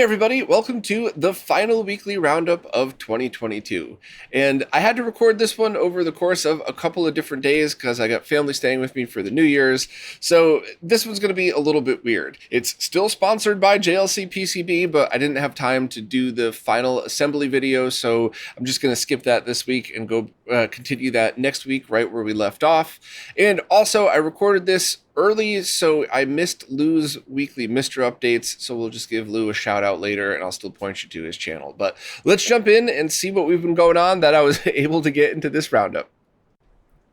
everybody, welcome to the final weekly roundup of 2022. And I had to record this one over the course of a couple of different days because I got family staying with me for the New Year's. So this one's going to be a little bit weird. It's still sponsored by JLCPCB, but I didn't have time to do the final assembly video, so I'm just going to skip that this week and go continue that next week right where we left off. And also, I recorded this early, so I missed Lou's weekly Mr. updates, so we'll just give Lou a shout out later, and I'll still point you to his channel. But let's jump in and see what we've been going on that I was able to get into this roundup.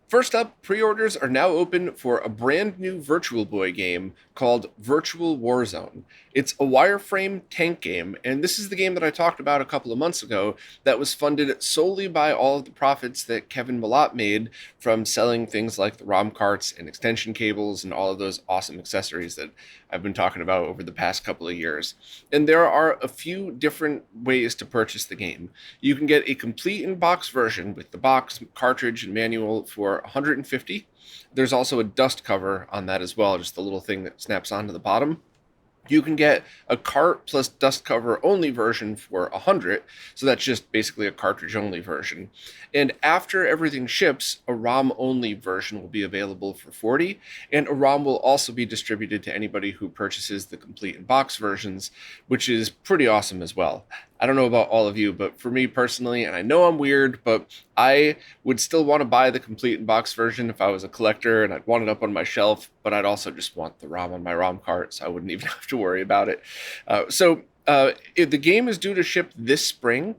First up, pre-orders are now open for a brand new Virtual Boy game called Virtual Warzone. It's a wireframe tank game, and this is the game that I talked about a couple of months ago that was funded solely by all of the profits that Kevin Malott made from selling things like the ROM carts and extension cables and all of those awesome accessories that I've been talking about over the past couple of years. And there are a few different ways to purchase the game. You can get a complete in-box version with the box, cartridge, and manual for $150. There's also a dust cover on that as well, just the little thing that snaps onto the bottom. You can get a cart plus dust cover only version for $100, so that's just basically a cartridge only version. And after everything ships, a ROM only version will be available for $40, and a ROM will also be distributed to anybody who purchases the complete in box versions, which is pretty awesome as well. I don't know about all of you, but for me personally, and I know I'm weird, but I would still want to buy the complete in box version if I was a collector and I'd want it up on my shelf, but I'd also just want the ROM on my ROM cart, so I wouldn't even have to worry about it. The game is due to ship this spring,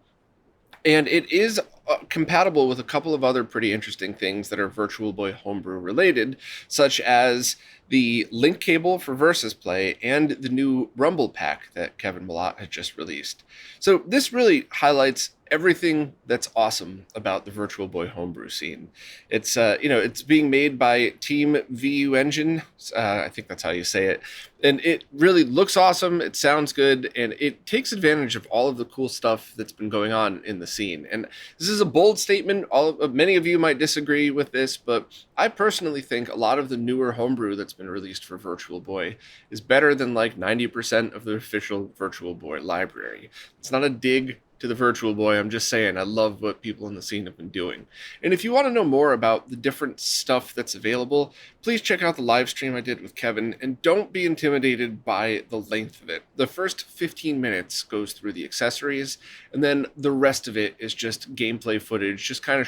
and it is compatible with a couple of other pretty interesting things that are Virtual Boy homebrew related, such as the link cable for Versus Play and the new Rumble pack that Kevin Malott has just released. So this really highlights everything that's awesome about the Virtual Boy homebrew scene. It's it's being made by Team VU Engine. I think that's how you say it. And it really looks awesome, it sounds good, and it takes advantage of all of the cool stuff that's been going on in the scene. And this is a bold statement. Many of you might disagree with this, but I personally think a lot of the newer homebrew that's been released for Virtual Boy is better than like 90% of the official Virtual Boy library. It's not a dig to the Virtual Boy. I'm just saying I love what people in the scene have been doing. And if you want to know more about the different stuff that's available, please check out the live stream I did with Kevin, and don't be intimidated by the length of it. The first 15 minutes goes through the accessories, and then the rest of it is just gameplay footage, just kind of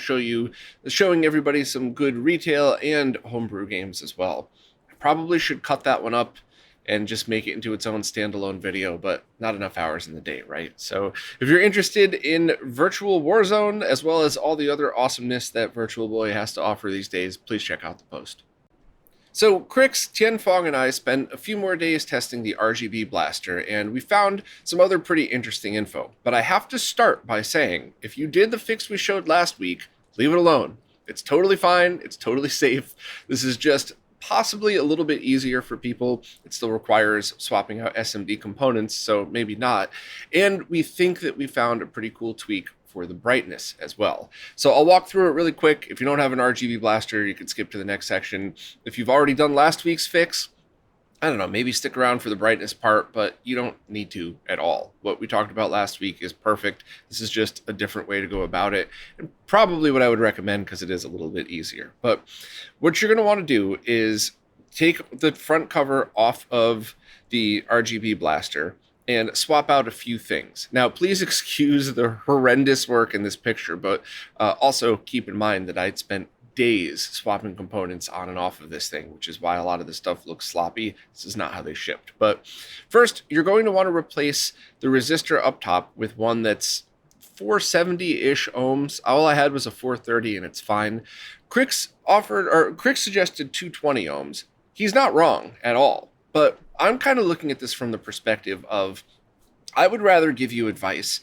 showing everybody some good retail and homebrew games as well. I probably should cut that one up and just make it into its own standalone video, but not enough hours in the day, right? So if you're interested in Virtual Warzone, as well as all the other awesomeness that Virtual Boy has to offer these days, please check out the post. So Krikzz, Tianfong, and I spent a few more days testing the RGB Blaster, and we found some other pretty interesting info. But I have to start by saying, if you did the fix we showed last week, leave it alone. It's totally fine, it's totally safe. This is just possibly a little bit easier for people. It still requires swapping out SMD components, so maybe not. And we think that we found a pretty cool tweak for the brightness as well. So I'll walk through it really quick. If you don't have an RGB blaster, you can skip to the next section. If you've already done last week's fix, I don't know, maybe stick around for the brightness part, but you don't need to at all. What we talked about last week is perfect. This is just a different way to go about it, and probably what I would recommend because it is a little bit easier. But what you're going to want to do is take the front cover off of the RGB Blaster and swap out a few things. Now, please excuse the horrendous work in this picture, but also keep in mind that I'd spent days swapping components on and off of this thing, which is why a lot of this stuff looks sloppy. This is not how they shipped. But first, you're going to want to replace the resistor up top with one that's 470-ish ohms. All I had was a 430, and it's fine. Krikzz suggested 220 ohms. He's not wrong at all, but I'm kind of looking at this from the perspective of, I would rather give you advice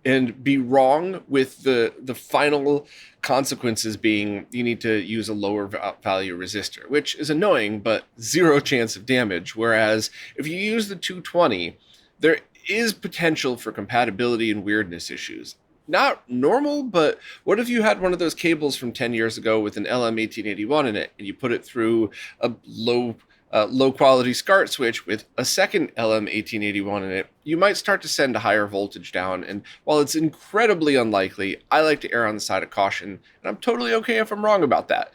and be wrong with the final consequences being you need to use a lower value resistor, which is annoying, but zero chance of damage. Whereas if you use the 220, there is potential for compatibility and weirdness issues. Not normal, but what if you had one of those cables from 10 years ago with an LM1881 in it, and you put it through a low low quality SCART switch with a second LM1881 in it, you might start to send a higher voltage down. And while it's incredibly unlikely, I like to err on the side of caution, and I'm totally okay if I'm wrong about that.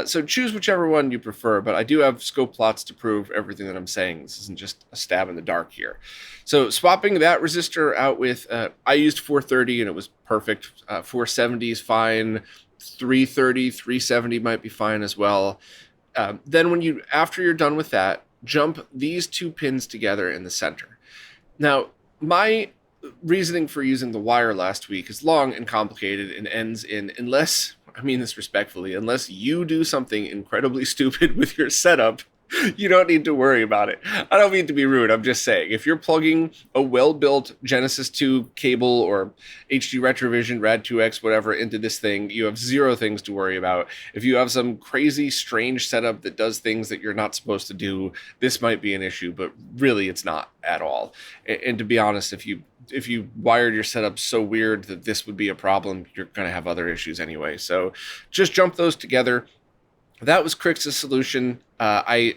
So choose whichever one you prefer, but I do have scope plots to prove everything that I'm saying. This isn't just a stab in the dark here. So swapping that resistor out with, I used 430 and it was perfect. 470 is fine. 330, 370 might be fine as well. Then after you're done with that, jump these two pins together in the center. Now, my reasoning for using the wire last week is long and complicated and ends in, unless, I mean this respectfully, unless you do something incredibly stupid with your setup, you don't need to worry about it. I don't mean to be rude. I'm just saying, if you're plugging a well-built Genesis 2 cable or HD Retrovision, Rad2X, whatever, into this thing, you have zero things to worry about. If you have some crazy, strange setup that does things that you're not supposed to do, this might be an issue, but really it's not at all. And to be honest, if you wired your setup so weird that this would be a problem, you're going to have other issues anyway. So just jump those together. That was Kriksz's solution. I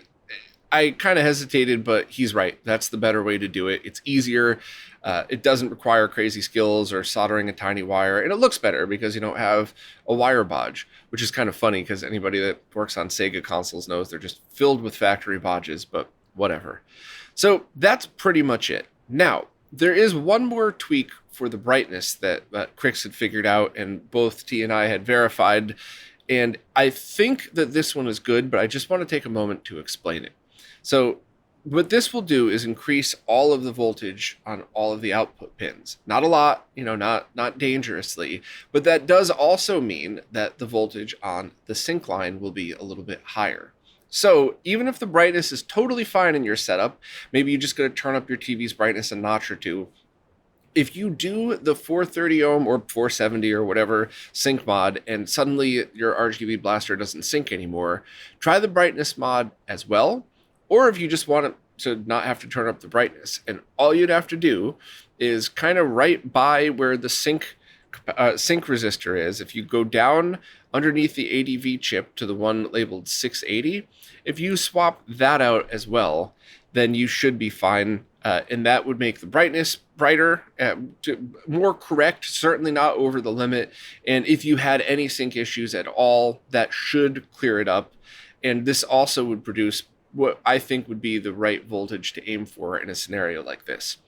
kind of hesitated, but he's right. That's the better way to do it. It's easier. It doesn't require crazy skills or soldering a tiny wire, and it looks better because you don't have a wire bodge, which is kind of funny because anybody that works on Sega consoles knows they're just filled with factory bodges, but whatever. So that's pretty much it. Now, there is one more tweak for the brightness that Krikzz had figured out, and both T and I had verified. And I think that this one is good, but I just want to take a moment to explain it. So what this will do is increase all of the voltage on all of the output pins. Not a lot, not dangerously, but that does also mean that the voltage on the sync line will be a little bit higher. So even if the brightness is totally fine in your setup, maybe you just got to turn up your TV's brightness a notch or two. If you do the 430 ohm or 470 or whatever sync mod and suddenly your RGB blaster doesn't sync anymore, try the brightness mod as well. Or if you just want to not have to turn up the brightness, and all you'd have to do is kind of right by where the sync resistor is. If you go down underneath the ADV chip to the one labeled 680, if you swap that out as well, then you should be fine. And that would make the brightness brighter, more correct, certainly not over the limit. And if you had any sync issues at all, that should clear it up. And this also would produce what I think would be the right voltage to aim for in a scenario like this.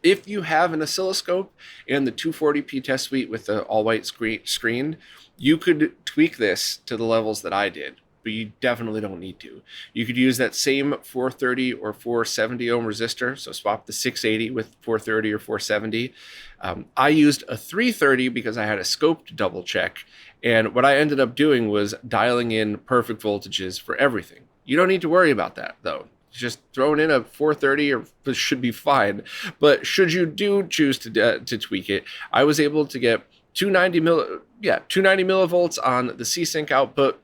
If you have an oscilloscope and the 240p test suite with the all-white screen, you could tweak this to the levels that I did, but you definitely don't need to. You could use that same 430 or 470 ohm resistor, so swap the 680 with 430 or 470. I used a 330 because I had a scope to double check, and what I ended up doing was dialing in perfect voltages for everything. You don't need to worry about that, though. Just throwing in a 430 or should be fine. But should you do choose to tweak it, I was able to get 290 millivolts on the C-Sync output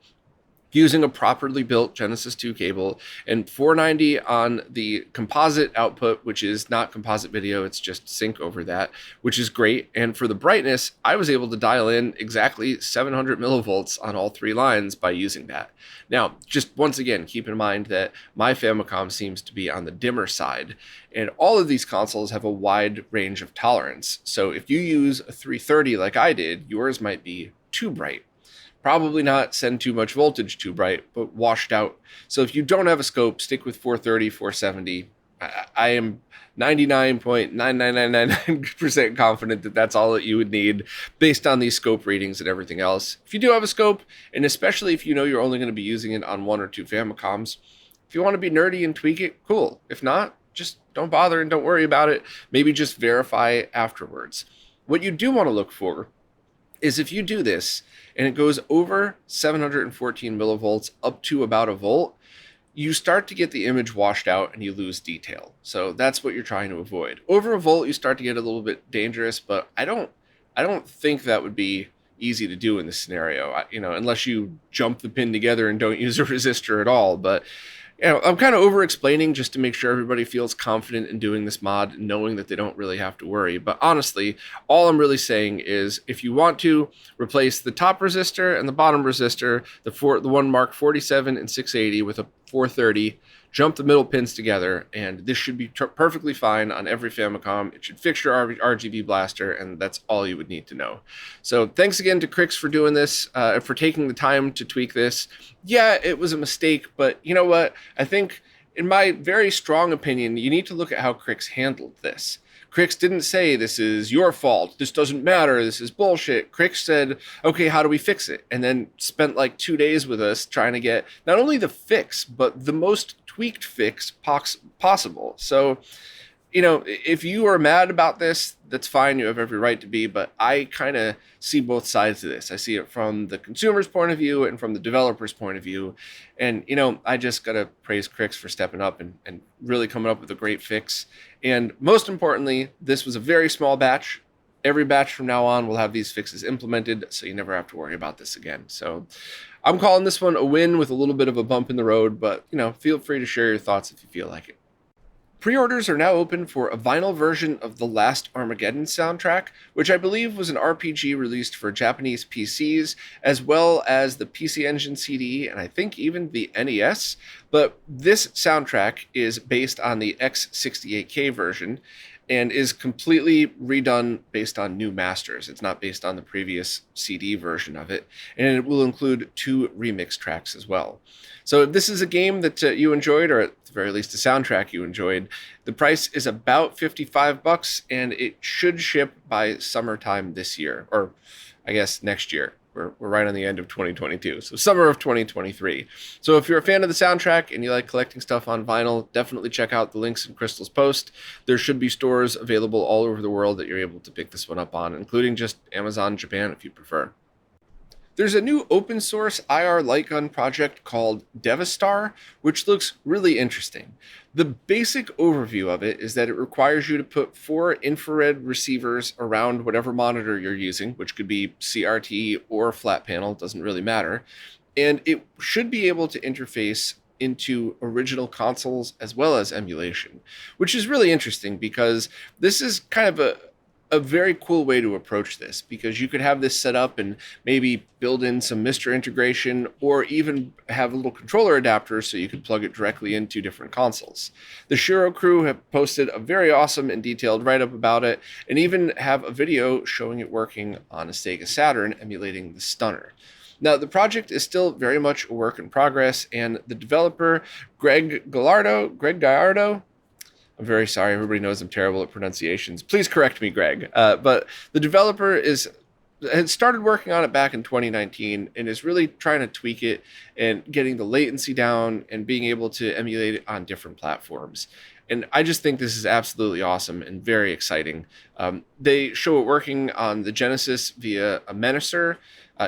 using a properly built Genesis 2 cable, and 490 on the composite output, which is not composite video, it's just sync over that, which is great. And for the brightness, I was able to dial in exactly 700 millivolts on all three lines by using that. Now, just once again, keep in mind that my Famicom seems to be on the dimmer side, and all of these consoles have a wide range of tolerance. So if you use a 330 like I did, yours might be too bright. Probably not send too much voltage too bright, but washed out. So if you don't have a scope, stick with 430, 470. I am 99.99999% confident that that's all that you would need based on these scope readings and everything else. If you do have a scope, and especially if you know you're only going to be using it on one or two Famicoms, if you want to be nerdy and tweak it, cool. If not, just don't bother and don't worry about it. Maybe just verify afterwards. What you do want to look for is if you do this and it goes over 714 millivolts up to about a volt, you start to get the image washed out and you lose detail. So that's what you're trying to avoid. Over a volt, you start to get a little bit dangerous, but I don't think that would be easy to do in this scenario, unless you jump the pin together and don't use a resistor at all. But I'm kind of over-explaining just to make sure everybody feels confident in doing this mod, knowing that they don't really have to worry. But honestly, all I'm really saying is if you want to replace the top resistor and the bottom resistor, the one marked 47 and 680 with a 430, jump the middle pins together, and this should be perfectly fine on every Famicom. It should fix your RGB Blaster, and that's all you would need to know. So thanks again to Krikzz for doing this, for taking the time to tweak this. Yeah, it was a mistake, but you know what? I think, in my very strong opinion, you need to look at how Krikzz handled this. Krikzz didn't say, this is your fault, this doesn't matter, this is bullshit. Krikzz said, okay, how do we fix it? And then spent like 2 days with us trying to get not only the fix, but the most tweaked fix possible. So, you know, if you are mad about this, that's fine. You have every right to be, but I kind of see both sides of this. I see it from the consumer's point of view and from the developer's point of view. And, you know, I just got to praise Krikzz for stepping up and really coming up with a great fix. And most importantly, this was a very small batch. Every batch from now on will have these fixes implemented, so you never have to worry about this again. So I'm calling this one a win with a little bit of a bump in the road, but, you know, feel free to share your thoughts if you feel like it. Pre-orders are now open for a vinyl version of the last Armageddon soundtrack, which I believe was an RPG released for Japanese PCs, as well as the PC Engine CD, and I think even the NES. But this soundtrack is based on the X68K version, and is completely redone based on new masters. It's not based on the previous CD version of it, and it will include 2 remix tracks as well. So if this is a game that you enjoyed, or at the very least a soundtrack you enjoyed, the price is about $55, and it should ship by summertime this year, or I guess next year. We're right on the end of 2022, so summer of 2023. So if you're a fan of the soundtrack and you like collecting stuff on vinyl, definitely check out the links in Crystal's post. There should be stores available all over the world that you're able to pick this one up on, including just Amazon Japan if you prefer. There's a new open source IR light gun project called Devistar, which looks really interesting. The basic overview of it is that it requires you to put 4 infrared receivers around whatever monitor you're using, which could be CRT or flat panel, doesn't really matter. And it should be able to interface into original consoles as well as emulation, which is really interesting because this is kind of a very cool way to approach this, because you could have this set up and maybe build in some MiSTer integration, or even have a little controller adapter so you could plug it directly into different consoles. The Shiro crew have posted a very awesome and detailed write-up about it, and even have a video showing it working on a Sega Saturn emulating the Stunner. Now, the project is still very much a work in progress, and the developer, Greg Gallardo, I'm very sorry, everybody knows I'm terrible at pronunciations. Please correct me, Greg. But the developer had started working on it back in 2019 and is really trying to tweak it and getting the latency down and being able to emulate it on different platforms. And I just think this is absolutely awesome and very exciting. They show it working on the Genesis via a Menacer,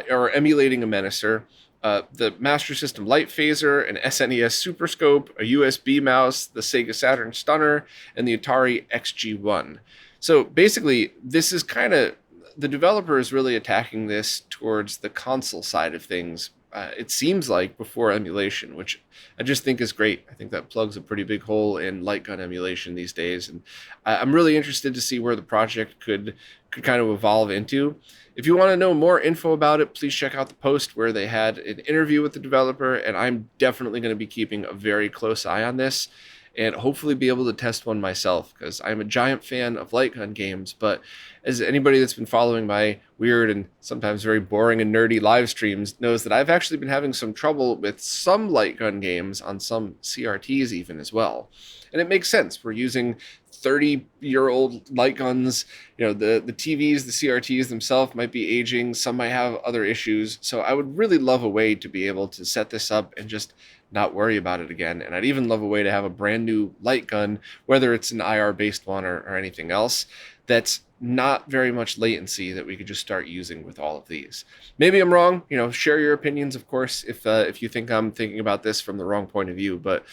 or emulating a Menacer, the Master System Light Phaser, an SNES Super Scope, a USB mouse, the Sega Saturn Stunner, and the Atari XG1. So basically, this is kind of, the developer is really attacking this towards the console side of things, it seems like, before emulation, which I just think is great. I think that plugs a pretty big hole in light gun emulation these days, and I'm really interested to see where the project could kind of evolve into. If you want to know more info about it, please check out the post where they had an interview with the developer, and I'm definitely going to be keeping a very close eye on this and hopefully be able to test one myself, because I'm a giant fan of light gun games. But as anybody that's been following my weird and sometimes very boring and nerdy live streams knows, that I've actually been having some trouble with some light gun games on some CRTs even as well. And it makes sense. We're using 30-year-old light guns. You know, the TVs, the CRTs themselves might be aging. Some might have other issues. So I would really love a way to be able to set this up and just not worry about it again. And I'd even love a way to have a brand new light gun, whether it's an IR-based one or anything else, that's not very much latency, that we could just start using with all of these. Maybe I'm wrong. You know, share your opinions, of course, if you think I'm thinking about this from the wrong point of view. But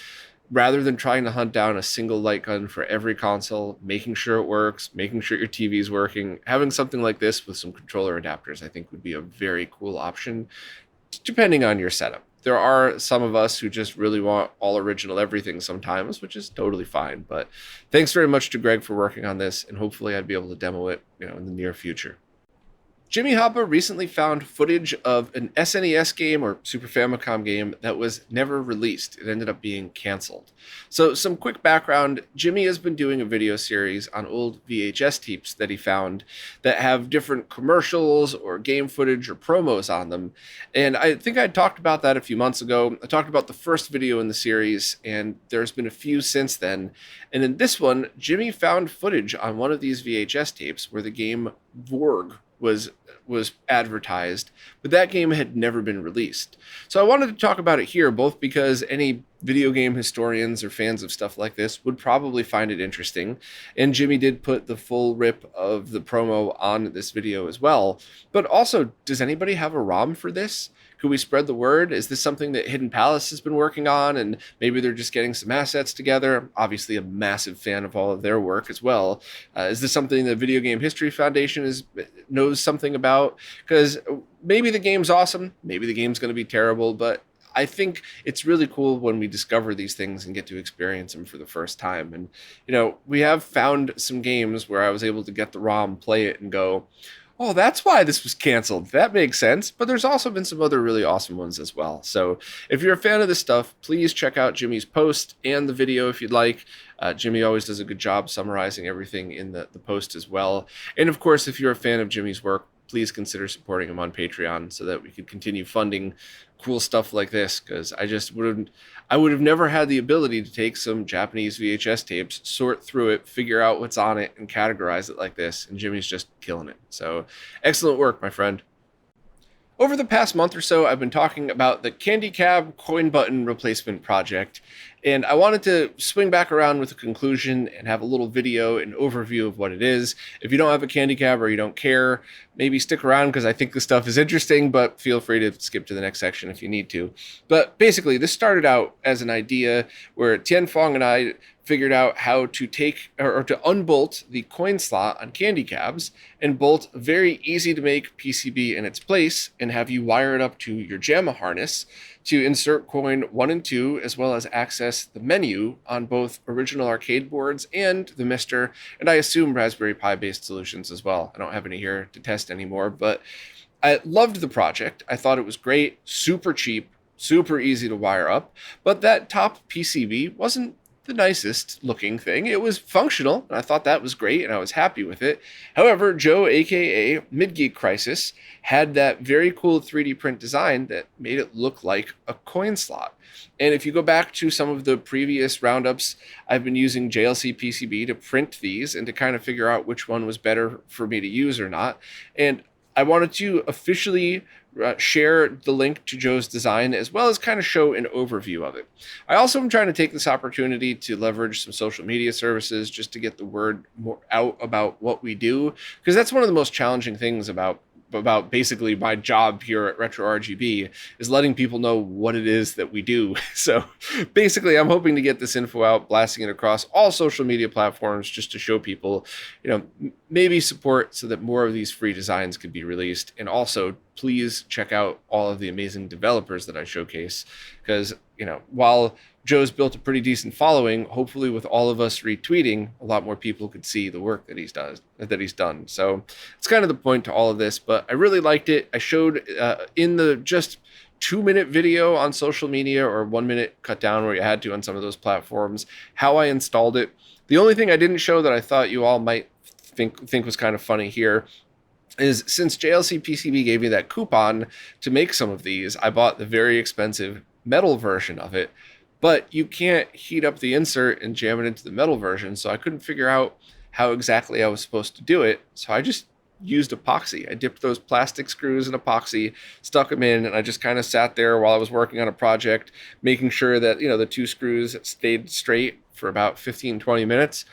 rather than trying to hunt down a single light gun for every console, making sure it works, making sure your TV is working, having something like this with some controller adapters, I think would be a very cool option, depending on your setup. There are some of us who just really want all original everything sometimes, which is totally fine. But thanks very much to Greg for working on this, and hopefully I'd be able to demo it, in the near future. Jimmy Hoppa recently found footage of an SNES game or Super Famicom game that was never released. It ended up being canceled. So, some quick background: Jimmy has been doing a video series on old VHS tapes that he found that have different commercials or game footage or promos on them. And I think I talked about that a few months ago. I talked about the first video in the series, and there's been a few since then. And in this one, Jimmy found footage on one of these VHS tapes where the game Vorg was advertised, but that game had never been released. So I wanted to talk about it here, both because any video game historians or fans of stuff like this would probably find it interesting, and Jimmy did put the full rip of the promo on this video as well. But also, does anybody have a ROM for this? Could we spread the word? Is this something that Hidden Palace has been working on, and maybe they're just getting some assets together? Obviously a massive fan of all of their work as well. Is this something the Video Game History Foundation knows something about? Because maybe the game's awesome, maybe the game's going to be terrible, but I think it's really cool when we discover these things and get to experience them for the first time. And, we have found some games where I was able to get the ROM, play it, and go, oh, that's why this was canceled. That makes sense. But there's also been some other really awesome ones as well. So if you're a fan of this stuff, please check out Jimmy's post and the video if you'd like. Jimmy always does a good job summarizing everything in the post as well. And of course, if you're a fan of Jimmy's work, please consider supporting him on Patreon so that we could continue funding cool stuff like this, because I would have never had the ability to take some Japanese VHS tapes, sort through it, figure out what's on it, and categorize it like this, and Jimmy's just killing it. So, excellent work, my friend. Over the past month or so, I've been talking about the Candy Cab coin button replacement project, and I wanted to swing back around with a conclusion and have a little video and overview of what it is. If you don't have a Candy Cab or you don't care, maybe stick around because I think this stuff is interesting, but feel free to skip to the next section if you need to. But basically, this started out as an idea where Tian Fong and I figured out how to take or to unbolt the coin slot on Candy Cabs and bolt a very easy to make PCB in its place and have you wire it up to your JAMA harness to insert coin 1 and 2, as well as access the menu on both original arcade boards and the Mister, and I assume Raspberry Pi based solutions as well. I don't have any here to test anymore, but I loved the project. I thought it was great, super cheap, super easy to wire up, but that top PCB wasn't the nicest looking thing. It was functional, and I thought that was great, and I was happy with it. However, Joe, aka Midgeek Crisis, had that very cool 3D print design that made it look like a coin slot. And if you go back to some of the previous roundups, I've been using JLCPCB to print these and to kind of figure out which one was better for me to use or not. And I wanted to officially share the link to Joe's design, as well as kind of show an overview of it. I also am trying to take this opportunity to leverage some social media services just to get the word more out about what we do, because that's one of the most challenging things about basically my job here at RetroRGB is letting people know what it is that we do. So basically, I'm hoping to get this info out, blasting it across all social media platforms just to show people, maybe support so that more of these free designs could be released. And also, please check out all of the amazing developers that I showcase, because, while Joe's built a pretty decent following, hopefully with all of us retweeting, a lot more people could see the work that he's done. So it's kind of the point to all of this, but I really liked it. I showed in the just 2-minute video on social media, or 1 minute cut down where you had to on some of those platforms, how I installed it. The only thing I didn't show that I thought you all might think was kind of funny here is, since JLCPCB gave me that coupon to make some of these, I bought the very expensive metal version of it. But you can't heat up the insert and jam it into the metal version, so I couldn't figure out how exactly I was supposed to do it. So I just used epoxy. I dipped those plastic screws in epoxy, stuck them in, and I just kind of sat there while I was working on a project, making sure that, the 2 screws stayed straight for about 15-20 minutes.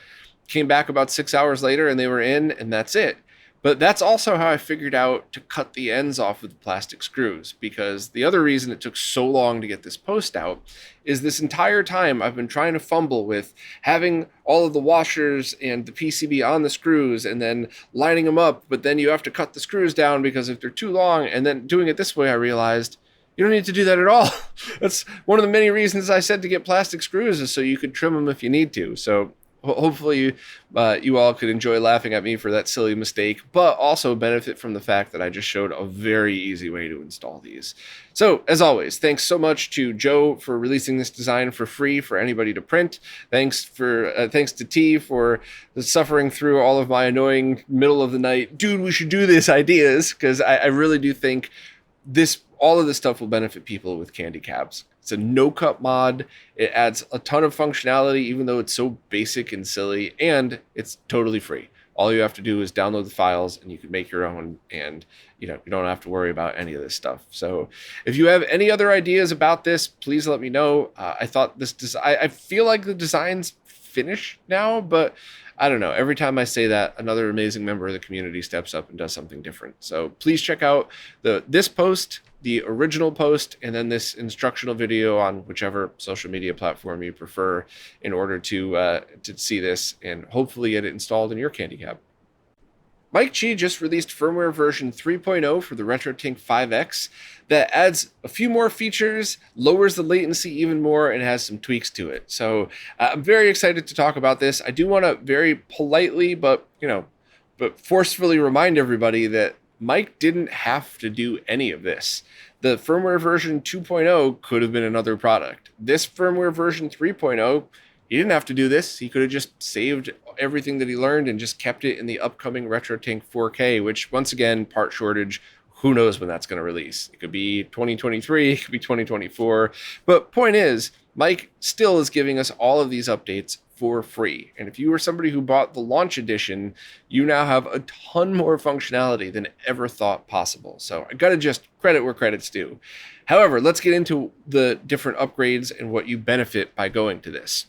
Came back about 6 hours later and they were in, and that's it. But that's also how I figured out to cut the ends off of the plastic screws, because the other reason it took so long to get this post out is this entire time I've been trying to fumble with having all of the washers and the PCB on the screws and then lining them up, but then you have to cut the screws down because if they're too long, and then doing it this way, I realized you don't need to do that at all. That's one of the many reasons I said to get plastic screws, is so you could trim them if you need to. So hopefully you all could enjoy laughing at me for that silly mistake, but also benefit from the fact that I just showed a very easy way to install these. So, as always, thanks so much to Joe for releasing this design for free for anybody to print. Thanks to T for suffering through all of my annoying middle of the night, dude, we should do this ideas, because I really do think all of this stuff will benefit people with candy cabs. It's a no-cut mod. It adds a ton of functionality, even though it's so basic and silly, and it's totally free. All you have to do is download the files, and you can make your own, and you don't have to worry about any of this stuff. So if you have any other ideas about this, please let me know. I thought I feel like the design's finished now, but I don't know. Every time I say that, another amazing member of the community steps up and does something different. So please check out this post, the original post, and then this instructional video on whichever social media platform you prefer in order to see this and hopefully get it installed in your candy cab. Mike Chi just released firmware version 3.0 for the RetroTINK 5X that adds a few more features, lowers the latency even more, and has some tweaks to it. So I'm very excited to talk about this. I do want to very politely, but forcefully remind everybody that Mike didn't have to do any of this. The firmware version 2.0 could have been another product. This firmware version 3.0, he didn't have to do this. He could have just saved everything that he learned and just kept it in the upcoming RetroTINK 4K, which, once again, part shortage, who knows when that's going to release. It could be 2023, it could be 2024. But point is, Mike still is giving us all of these updates for free. And if you were somebody who bought the launch edition, you now have a ton more functionality than ever thought possible. So I got to just credit where credit's due. However, let's get into the different upgrades and what you benefit by going to this.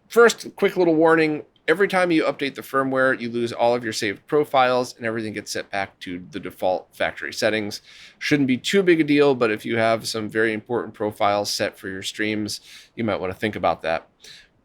First, quick little warning. Every time you update the firmware, you lose all of your saved profiles and everything gets set back to the default factory settings. Shouldn't be too big a deal, but if you have some very important profiles set for your streams, you might want to think about that.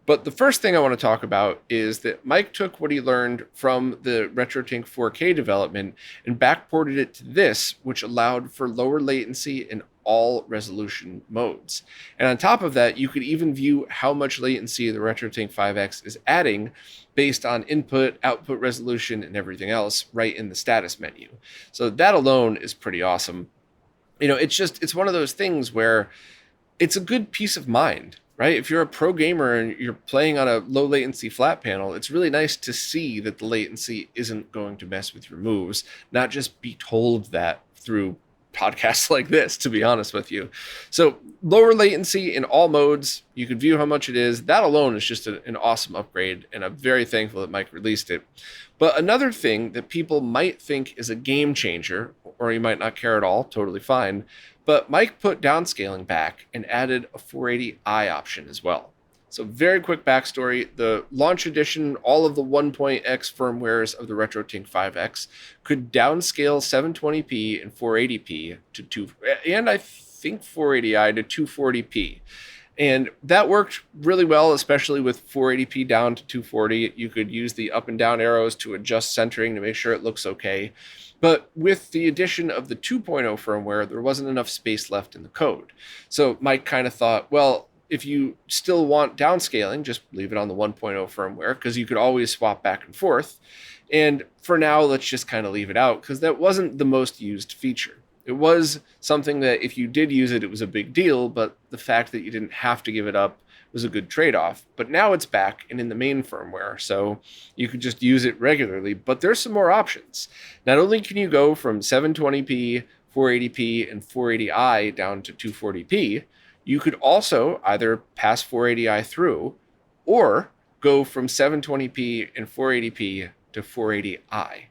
But the first thing I want to talk about is that Mike took what he learned from the RetroTINK 4K development and backported it to this, which allowed for lower latency in all resolution modes. And on top of that, you could even view how much latency the RetroTINK 5X is adding based on input, output resolution, and everything else right in the status menu. So that alone is pretty awesome. It's one of those things where it's a good peace of mind, right? If you're a pro gamer and you're playing on a low latency flat panel, it's really nice to see that the latency isn't going to mess with your moves, not just be told that through podcasts like this, to be honest with you. So lower latency in all modes, you can view how much it is. That alone is just an awesome upgrade, and I'm very thankful that Mike released it. But another thing that people might think is a game changer, or you might not care at all, totally fine, but Mike put downscaling back and added a 480i option as well. So very quick backstory, the launch edition, all of the 1.x firmwares of the RetroTINK 5X could downscale 720p and 480p and I think 480i to 240p. And that worked really well, especially with 480p down to 240. You could use the up and down arrows to adjust centering to make sure it looks okay. But with the addition of the 2.0 firmware, there wasn't enough space left in the code. So Mike kind of thought, well, if you still want downscaling, just leave it on the 1.0 firmware, because you could always swap back and forth. And for now, let's just kind of leave it out, because that wasn't the most used feature. It was something that if you did use it, it was a big deal, but the fact that you didn't have to give it up was a good trade-off. But now it's back and in the main firmware, so you could just use it regularly. But there's some more options. Not only can you go from 720p, 480p, and 480i down to 240p, you could also either pass 480i through or go from 720p and 480p to 480i.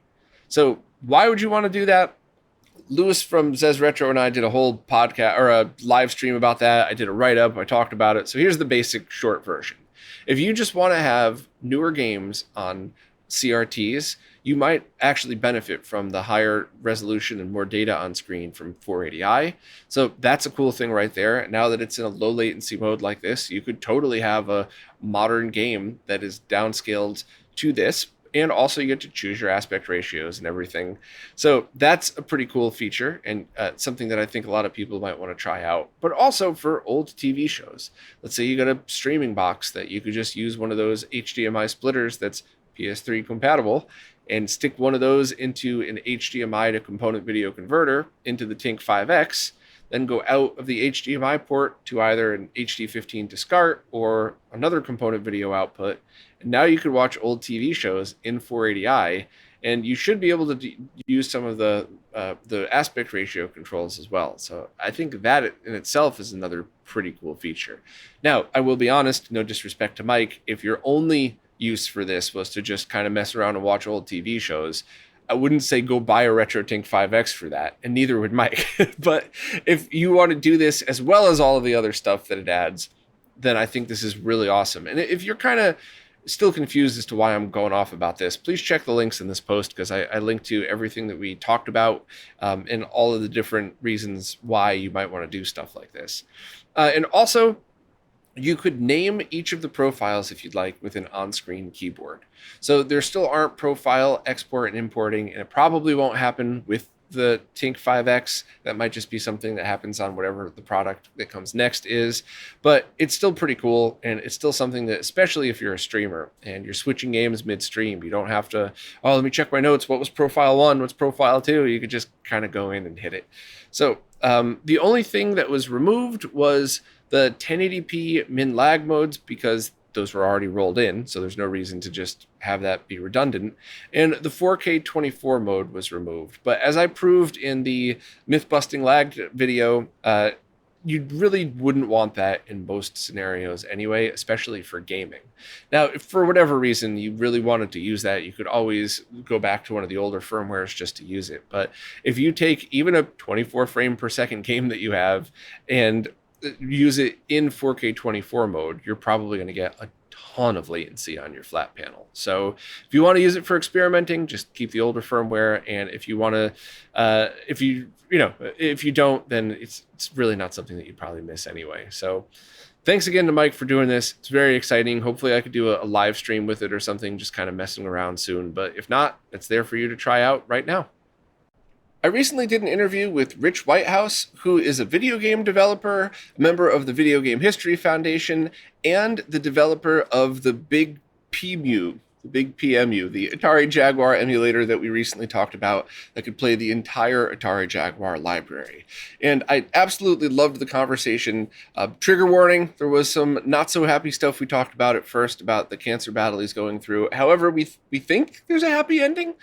So why would you want to do that? Lewis from Zez Retro and I did a whole podcast or a live stream about that. I did a write-up. I talked about it. So here's the basic short version. If you just want to have newer games on CRTs, you might actually benefit from the higher resolution and more data on screen from 480i. So that's a cool thing right there. Now that it's in a low latency mode like this, you could totally have a modern game that is downscaled to this. and also you get to choose your aspect ratios and everything. So that's a pretty cool feature, and something that I think a lot of people might want to try out. But also for old TV shows. Let's say you got a streaming box that you could just use one of those HDMI splitters that's PS3 compatible, and stick one of those into an HDMI to component video converter into the TINK 5X, then go out of the HDMI port to either an HD15 to SCART or another component video output. And now you can watch old TV shows in 480i, and you should be able to use some of the aspect ratio controls as well. So I think that in itself is another pretty cool feature. Now, I will be honest, no disrespect to Mike, if your only use for this was to just kind of mess around and watch old TV shows, I wouldn't say go buy a RetroTINK 5X for that, and neither would Mike. But if you want to do this as well as all of the other stuff that it adds, then I think this is really awesome. And if you're kind of still confused as to why I'm going off about this, please check the links in this post, because I link to everything that we talked about and all of the different reasons why you might want to do stuff like this. And also, you could name each of the profiles if you'd like with an on-screen keyboard. So there still aren't profile export and importing, and it probably won't happen with the TINK 5X. That might just be something that happens on whatever the product that comes next is. But it's still pretty cool, and it's still something that, especially if you're a streamer and you're switching games midstream, you don't have to, oh, let me check my notes. What was profile 1? What's profile 2? You could just kind of go in and hit it. So the only thing that was removed was the 1080p min lag modes, because those were already rolled in, so there's no reason to just have that be redundant. And the 4K 24 mode was removed. But as I proved in the myth-busting lag video, you really wouldn't want that in most scenarios anyway, especially for gaming. Now, if for whatever reason you really wanted to use that, you could always go back to one of the older firmwares just to use it. But if you take even a 24 frame per second game that you have and use it in 4K 24 mode, you're probably going to get a ton of latency on your flat panel. So if you want to use it for experimenting, just keep the older firmware. And if you want to, if you don't, then it's really not something that you'd probably miss anyway. So thanks again to Mike for doing this. It's very exciting. Hopefully I could do a live stream with it or something, just kind of messing around soon. But if not, it's there for you to try out right now. I recently did an interview with Rich Whitehouse, who is a video game developer, a member of the Video Game History Foundation, and the developer of the Big PMU, the Atari Jaguar emulator that we recently talked about that could play the entire Atari Jaguar library. And I absolutely loved the conversation. Trigger warning, there was some not so happy stuff we talked about at first about the cancer battle he's going through. However, we think there's a happy ending.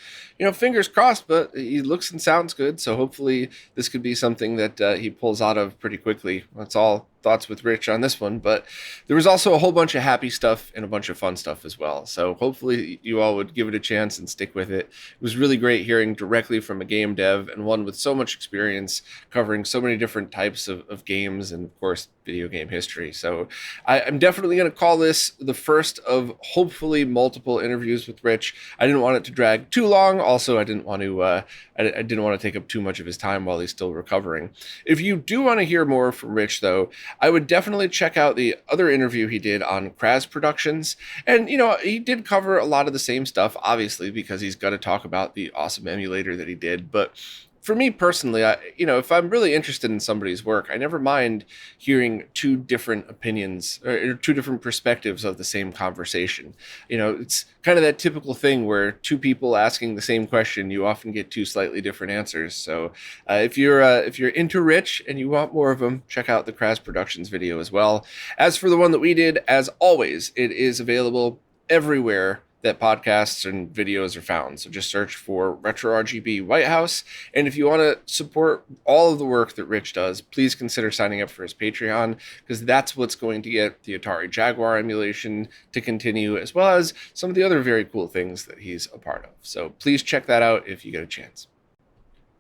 Fingers crossed, but he looks and sounds good. So hopefully this could be something that he pulls out of pretty quickly. That's all thoughts with Rich on this one, but there was also a whole bunch of happy stuff and a bunch of fun stuff as well. So hopefully you all would give it a chance and stick with it. It was really great hearing directly from a game dev, and one with so much experience covering so many different types of games and, of course, video game history. So I'm definitely going to call this the first of hopefully multiple interviews with Rich. I didn't want it to drag too long. Also, I didn't want to take up too much of his time while he's still recovering. If you do want to hear more from Rich, though, I would definitely check out the other interview he did on Krikzz Productions. And, he did cover a lot of the same stuff, obviously, because he's got to talk about the awesome emulator that he did. But for me personally, if I'm really interested in somebody's work, I never mind hearing two different opinions or two different perspectives of the same conversation. It's kind of that typical thing where two people asking the same question, you often get two slightly different answers. So if you're into Rich and you want more of them, check out the Krikzz Productions video as well. As for the one that we did, as always, it is available everywhere that podcasts and videos are found. So just search for RetroRGB Whitehouse. And if you want to support all of the work that Rich does, please consider signing up for his Patreon, because that's what's going to get the Atari Jaguar emulation to continue, as well as some of the other very cool things that he's a part of. So please check that out if you get a chance.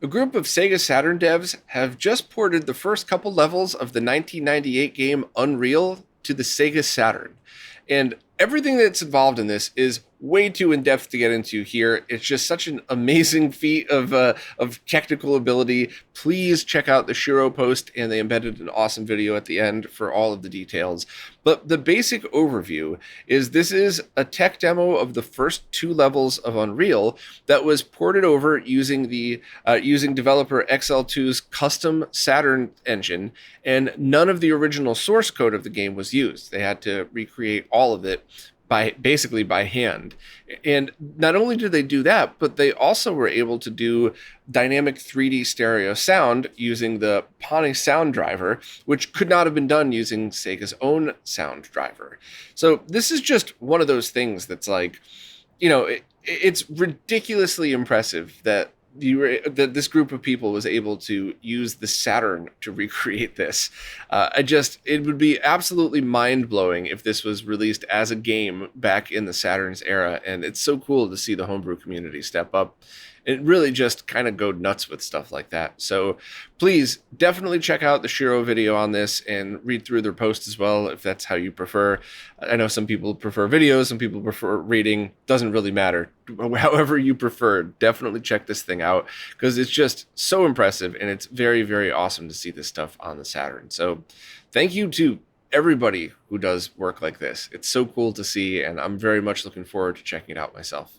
A group of Sega Saturn devs have just ported the first couple levels of the 1998 game Unreal to the Sega Saturn. And everything that's involved in this is way too in depth to get into here. It's just such an amazing feat of technical ability. Please check out the Shiro post, and they embedded an awesome video at the end for all of the details. But the basic overview is this is a tech demo of the first 2 levels of Unreal that was ported over using the using developer XL2's custom Saturn engine, and none of the original source code of the game was used. They had to recreate all of it basically by hand. And not only did they do that, but they also were able to do dynamic 3D stereo sound using the Pawnee sound driver, which could not have been done using Sega's own sound driver. So this is just one of those things that's like, you know, it's ridiculously impressive that this group of people was able to use the Saturn to recreate this. It would be absolutely mind-blowing if this was released as a game back in the Saturn's era, and it's so cool to see the homebrew community step up and really just kind of go nuts with stuff like that. So please definitely check out the Shiro video on this and read through their post as well, if that's how you prefer. I know some people prefer videos, some people prefer reading. Doesn't really matter. However you prefer, definitely check this thing out, because it's just so impressive, and it's very, very awesome to see this stuff on the Saturn. So thank you to everybody who does work like this. It's so cool to see, and I'm very much looking forward to checking it out myself.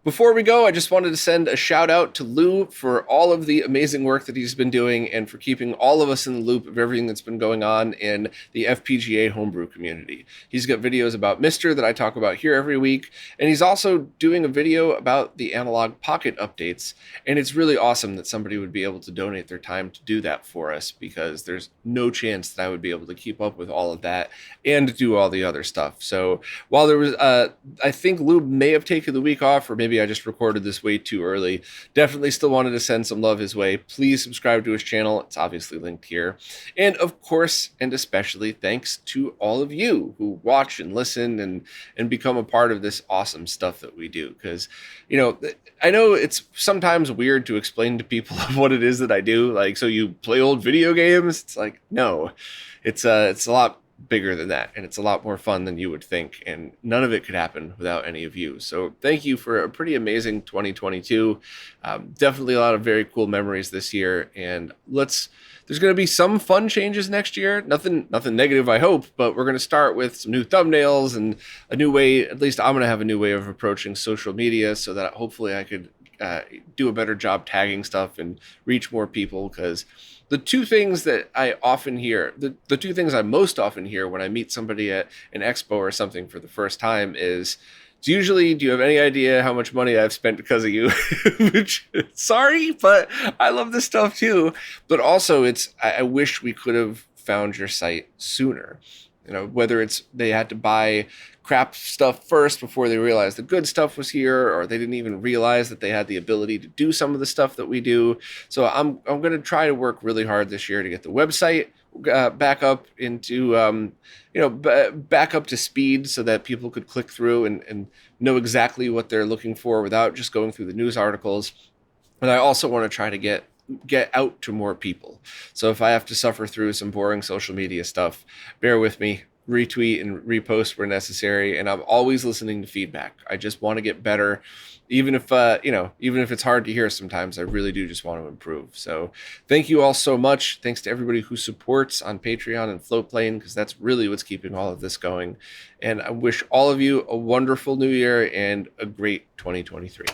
Before we go, I just wanted to send a shout out to Lou for all of the amazing work that he's been doing and for keeping all of us in the loop of everything that's been going on in the FPGA homebrew community. He's got videos about Mister that I talk about here every week, and he's also doing a video about the Analog Pocket updates, and it's really awesome that somebody would be able to donate their time to do that for us, because there's no chance that I would be able to keep up with all of that and do all the other stuff. So while there was, I think Lou may have taken the week off, or maybe I just recorded this way too early. Definitely still wanted to send some love his way. Please subscribe to his channel. It's obviously linked here. And of course, and especially thanks to all of you who watch and listen and become a part of this awesome stuff that we do. Because, you know, I know it's sometimes weird to explain to people what it is that I do. Like, so you play old video games? It's like, no, it's a lot bigger than that, and it's a lot more fun than you would think, and none of it could happen without any of you. So thank you for a pretty amazing 2022. Definitely a lot of very cool memories this year, and there's going to be some fun changes next year. Nothing negative, I hope, but we're going to start with some new thumbnails and a new way. At least I'm going to have a new way of approaching social media, so that hopefully I could do a better job tagging stuff and reach more people. Because the 2 things that I often hear, the 2 things I most often hear when I meet somebody at an expo or something for the first time is, it's usually, do you have any idea how much money I've spent because of you? Which, sorry, but I love this stuff too. But also, I wish we could have found your site sooner. You know, whether it's they had to buy crap stuff first before they realized the good stuff was here, or they didn't even realize that they had the ability to do some of the stuff that we do. So I'm going to try to work really hard this year to get the website back up into, back up to speed, so that people could click through and know exactly what they're looking for without just going through the news articles. And I also want to try to get out to more people. So if I have to suffer through some boring social media stuff, bear with me. Retweet and repost where necessary, and I'm always listening to feedback. I just want to get better, even if it's hard to hear sometimes. I really do just want to improve. So thank you all so much. Thanks to everybody who supports on Patreon and Floatplane, because that's really what's keeping all of this going. And I wish all of you a wonderful new year and a great 2023.